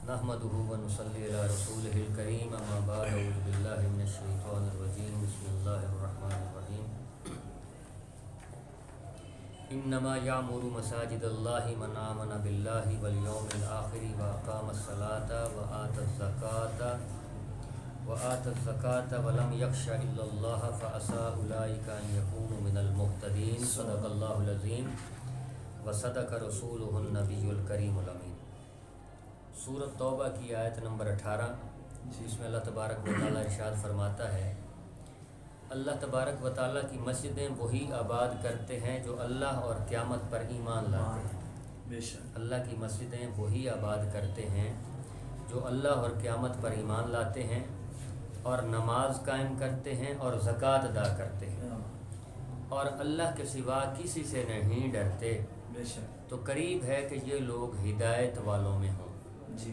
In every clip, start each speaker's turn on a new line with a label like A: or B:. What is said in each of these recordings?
A: नहमदुहु व नुसल्ली अला रसूलिहिल करीम अम्मा बाद अऊज़ु बिल्लाहि मिनश शैतानिर रजीम बिस्मिल्लाहिर रहमानिर रहीम इन्नमा यामुरु मसाजिदल्लाहि मन आमना बिल्लाहि वल यौमिल आखिरि व अक़ामस सलाता व आतज़ ज़काता व लम यख्शा इल्लल्लाह फ़असा उलाइका अन यकूनु मिनल मुहतदीन सदक़ल्लाहुल अज़ीम व सदक़ रसूलुहुन नबियुल करीमुल अमीन। सूरत तौबा की आयत नंबर 18, जिसमें अल्लाह तबारक व तआला इरशाद फरमाता है, अल्लाह तबारक व तआला की मस्जिदें वही आबाद करते हैं जो अल्लाह और क़यामत पर ईमान लाते हैं। बेशक अल्लाह की मस्जिदें वही आबाद करते हैं जो अल्लाह और क़यामत पर ईमान लाते हैं और नमाज कायम करते हैं और ज़कात अदा करते हैं और अल्लाह के सिवा किसी से नहीं डरते। बेशक तो करीब है कि ये लोग हिदायत वालों में हों। जी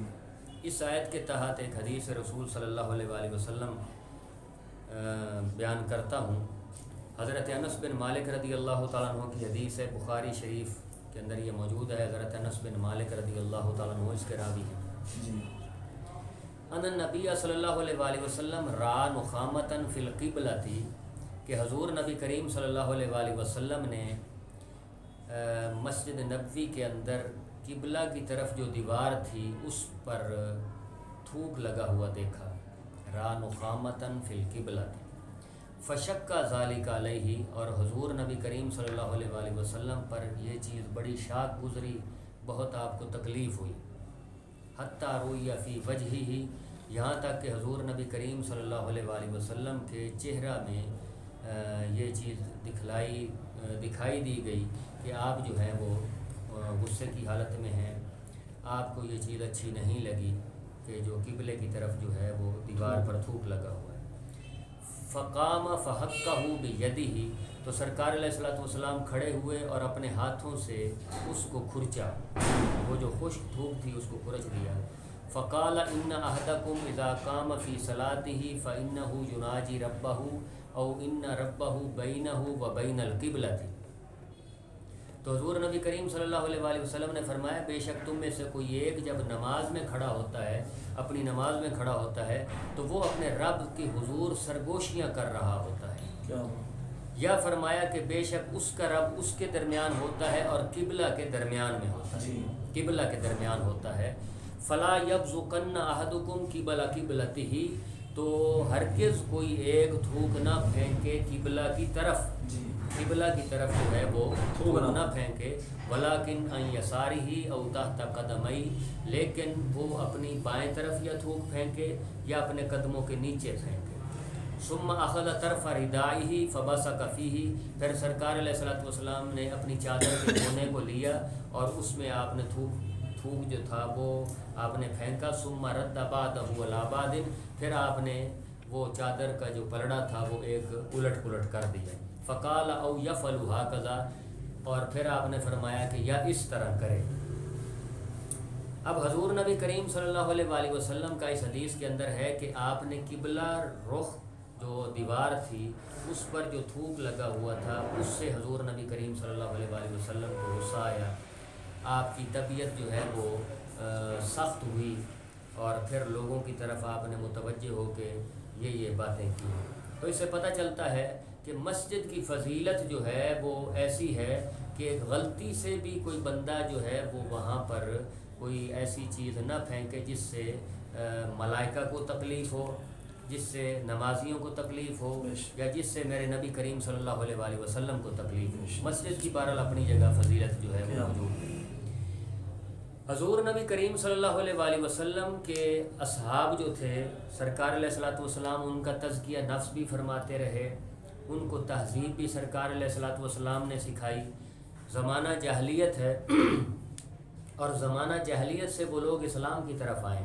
A: इस आयत के तहत एक हदीस रसूल सल्लल्लाहु अलैहि वसल्लम बयान करता हूँ। हज़रत अनस बिन मालिक रदी अल्लाह तआला अन्हु की हदीस है, बुखारी शरीफ के अंदर ये मौजूद है। हज़रत अनस बिन मालिक रदी अल्लाह तआला अन्हु इसके रावी हैं। अन नबी सल्लल्लाहु अलैहि वसल्लम रा नुखामतन फिल क़िबलती कि हजूर नबी करीम सल्लल्लाहु अलैहि वसल्लम ने मस्जिद नबवी के अंदर किबला की तरफ जो दीवार थी उस पर थूक लगा हुआ देखा। रा नुखामतन फिल किबला फ़शक्का ज़ालिका अलैहि, और हुज़ूर नबी करीम सल्लल्लाहु अलैहि वसल्लम पर यह चीज़ बड़ी शाक गुज़री, बहुत आपको तकलीफ़ हुई। हत्ता रोया फ़ी वजहिही, यहाँ तक कि हुज़ूर नबी करीम सल्लल्लाहु अलैहि वसल्लम के चेहरा में ये चीज़ दिखाई दी गई कि आप जो हैं वो गुस्से की हालत में हैं, आपको ये चीज़ अच्छी नहीं लगी कि जो किबले की तरफ जो है वो दीवार पर थूक लगा हुआ है। फ़क़ाम फ़हक्कहु बियदिही, तो सरकार अलैहिस्सलातु वस्सलाम खड़े हुए और अपने हाथों से उसको खुरचा, वो जो खुश्क थूक थी उसको खुरच दिया। फ़क़ाल इन्ना अहदकुम इज़ा क़ाम फ़ी सलातिही फ़इन्नहु युनाजी रब्बहु औ इन्ना रब्बहु बैनहु व बैनल क़िबलति। तो हुज़ूर नबी करीम सल्लल्लाहु अलैहि वसल्लम ने फरमाया, बेशक तुम में से कोई एक जब नमाज में खड़ा होता है, अपनी नमाज में खड़ा होता है, तो वो अपने रब की हुजूर सरगोशियाँ कर रहा होता है। क्या? या फरमाया कि बेशक उसका रब उसके दरमियान होता है और किबला के दरमियान में होता है, किबला के दरमियान होता है। फ़ला यब्ज़ुकन्न अहदुकुम किबला किबलतिही, तो हरगिज़ कोई एक थूक ना फेंके किबला की तरफ, किबला की तरफ जो है वो थूक ना फेंके। वलाकिन अन यसारिही औ तहत कदमई, लेकिन वो अपनी बाएं तरफ या थूक फेंके या अपने कदमों के नीचे फेंके। सुम्मा अख़ज़ तरफ़ रिदाइही फ़बसक़ फ़ीही, फिर सरकार अलैहिस्सलातु वस्सलाम ने अपनी चादर के कोने को लिया और उसमें आपने थूक जो था वो आपने फेंका। सुम्मा रद्दा बादहु अला बादिन, फिर आपने वो चादर का जो पलड़ा था वो एक उलट पुलट कर दिया। फ़क़ाल औ यफ़अलु हाकज़ा, और फिर आपने फरमाया कि या इस तरह करे। अब हजूर नबी करीम सल्लल्लाहु अलैहि वसल्लम का इस हदीस के अंदर है कि आपने किबला रुख जो दीवार थी उस पर जो थूक लगा हुआ था उससे हजूर नबी करीम सल्लल्लाहु अलैहि वसल्लम को गुस्सा आया, आपकी तबीयत जो है वो सख्त हुई और फिर लोगों की तरफ आपने मुतवज्जे होके ये बातें की। तो इससे पता चलता है कि मस्जिद की फ़जीलत जो है वो ऐसी है कि गलती से भी कोई बंदा जो है वो वहाँ पर कोई ऐसी चीज़ न फेंके जिससे मलाइका को तकलीफ़ हो, जिससे नमाजियों को तकलीफ़ हो, या जिससे मेरे नबी करीम सल्लल्लाहु अलैहि वसल्लम को तकलीफ़ हो। मस्जिद की बहरहाल अपनी जगह फ़जीलत जो है वो मौजूद है। हजूर नबी करीम सल्लल्लाहु अलैहि वसल्लम के असहाब जो थे, सरकार अलैहिस्सलातु वस्सलाम उनका तज़किया नफ्स भी फरमाते रहे, उनको तहज़ीब भी सरकार अलैहिस्सलातु वस्सलाम ने सिखाई। ज़माना जाहलियत है और ज़माना जाहलियत से वो लोग इस्लाम की तरफ आए,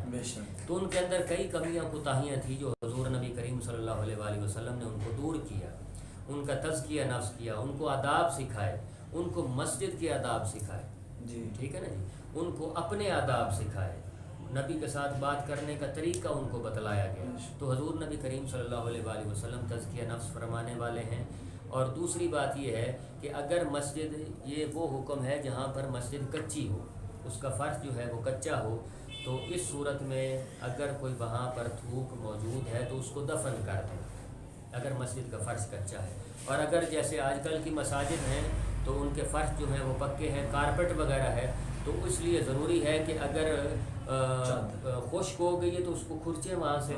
A: तो उनके अंदर कई कमियां कोताहियाँ थी जो हुज़ूर नबी करीम सल्लल्लाहु अलैहि वसल्लम ने उनको दूर किया, उनका तज़किया नफ्स किया, उनको आदाब सिखाए, उनको मस्जिद के आदाब सिखाए। जी ठीक है ना जी, उनको अपने आदाब सिखाए, नबी के साथ बात करने का तरीका उनको बतलाया गया। तो हुज़ूर नबी करीम सल्लल्लाहु अलैहि वसल्लम तज़किया नफ्स फरमाने वाले हैं। और दूसरी बात ये है कि अगर मस्जिद, ये वो हुक्म है जहाँ पर मस्जिद कच्ची हो, उसका फ़र्श जो है वो कच्चा हो, تو اس صورت میں اگر کوئی وہاں پر تھوک موجود ہے تو اس کو دفن کر دیں اگر مسجد کا فرش کچا ہے. اور اگر جیسے آج کل کی مساجد ہیں تو ان کے فرش جو ہیں وہ پکے ہیں، کارپیٹ وغیرہ ہے، تو اس لیے ضروری ہے کہ اگر خشک ہو گئی ہے تو اس کو کھرچیں وہاں سے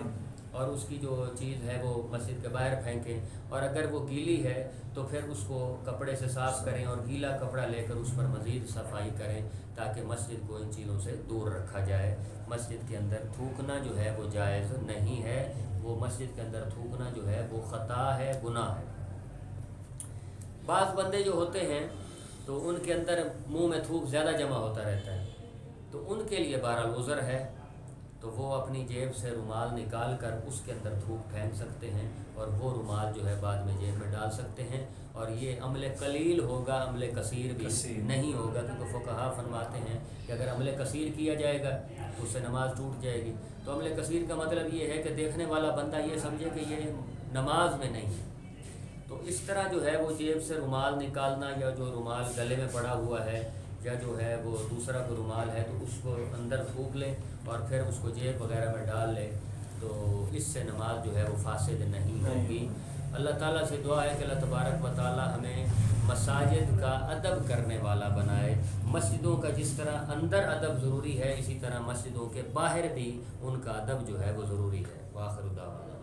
A: اور اس کی جو چیز ہے وہ مسجد کے باہر پھینکیں، اور اگر وہ گیلی ہے تو پھر اس کو کپڑے سے صاف کریں اور گیلا کپڑا لے کر اس پر مزید صفائی کریں تاکہ مسجد کو ان چیزوں سے دور رکھا جائے. مسجد کے اندر تھوکنا جو ہے وہ جائز نہیں ہے، وہ مسجد کے اندر تھوکنا جو ہے وہ خطا ہے، گناہ ہے. بعض بندے جو ہوتے ہیں تو ان کے اندر منہ میں تھوک زیادہ جمع ہوتا رہتا ہے، تو ان کے لیے بہرحال عذر ہے، تو وہ اپنی جیب سے رومال نکال کر اس کے اندر تھوک پھینک سکتے ہیں اور وہ رومال جو ہے بعد میں جیب میں ڈال سکتے ہیں. اور یہ عمل قلیل ہوگا، عمل کثیر بھی نہیں ہوگا، کیونکہ فقہا فرماتے ہیں کہ اگر عمل کثیر کیا جائے گا تو اس سے نماز ٹوٹ جائے گی. تو عمل کثیر کا مطلب یہ ہے کہ دیکھنے والا بندہ یہ سمجھے کہ یہ نماز میں نہیں ہے. تو اس طرح جو ہے وہ جیب سے رومال نکالنا یا جو رومال گلے میں پڑا ہوا ہے یا جو ہے وہ دوسرا کوئی رومال ہے تو اس کو اندر تھوک لے اور پھر اس کو جیب وغیرہ میں ڈال لے، تو اس سے نماز جو ہے وہ فاسد نہیں ہوگی. اللہ تعالیٰ سے دعا ہے کہ اللہ تبارک و تعالیٰ ہمیں مساجد کا ادب کرنے والا بنائے. مسجدوں کا جس طرح اندر ادب ضروری ہے اسی طرح مسجدوں کے باہر بھی ان کا ادب جو ہے وہ ضروری ہے. وآخر دعوانا